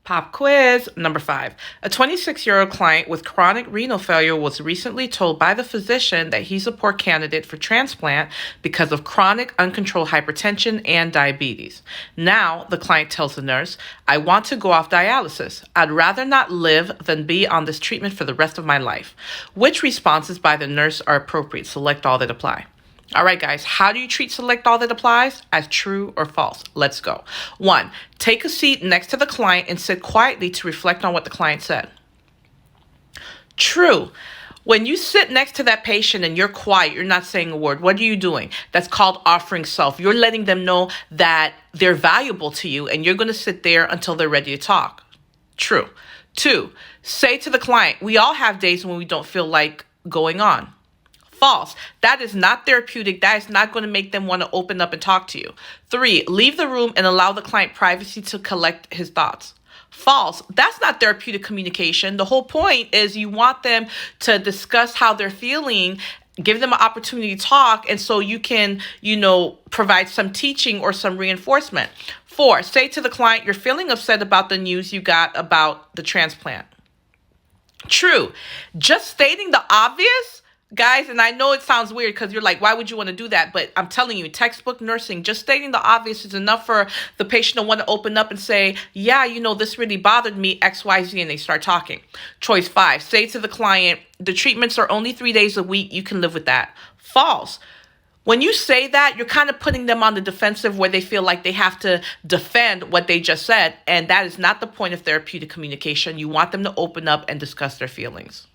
Pop quiz number 5. A 26-year-old client with chronic renal failure was recently told by the physician that he's a poor candidate for transplant because of chronic uncontrolled hypertension and diabetes. Now, the client tells the nurse, "I want to go off dialysis. I'd rather not live than be on this treatment for the rest of my life." Which responses by the nurse are appropriate? Select all that apply. All right, guys, how do you treat select all that applies? As true or false? Let's go. 1, take a seat next to the client and sit quietly to reflect on what the client said. True. When you sit next to that patient and you're quiet, you're not saying a word, what are you doing? That's called offering self. You're letting them know that they're valuable to you and you're going to sit there until they're ready to talk. True. 2, say to the client, we all have days when we don't feel like going on. False. That is not therapeutic. That is not going to make them want to open up and talk to you. 3, leave the room and allow the client privacy to collect his thoughts. False. That's not therapeutic communication. The whole point is you want them to discuss how they're feeling, give them an opportunity to talk, and so you can, provide some teaching or some reinforcement. 4, say to the client, you're feeling upset about the news you got about the transplant. True. Just stating the obvious, guys, and I know it sounds weird because you're like, why would you want to do that? But I'm telling you, textbook nursing, just stating the obvious is enough for the patient to want to open up and say, yeah, this really bothered me, X, Y, Z, and they start talking. Choice 5, say to the client, the treatments are only 3 days a week. You can live with that. False. When you say that, you're kind of putting them on the defensive where they feel like they have to defend what they just said. And that is not the point of therapeutic communication. You want them to open up and discuss their feelings.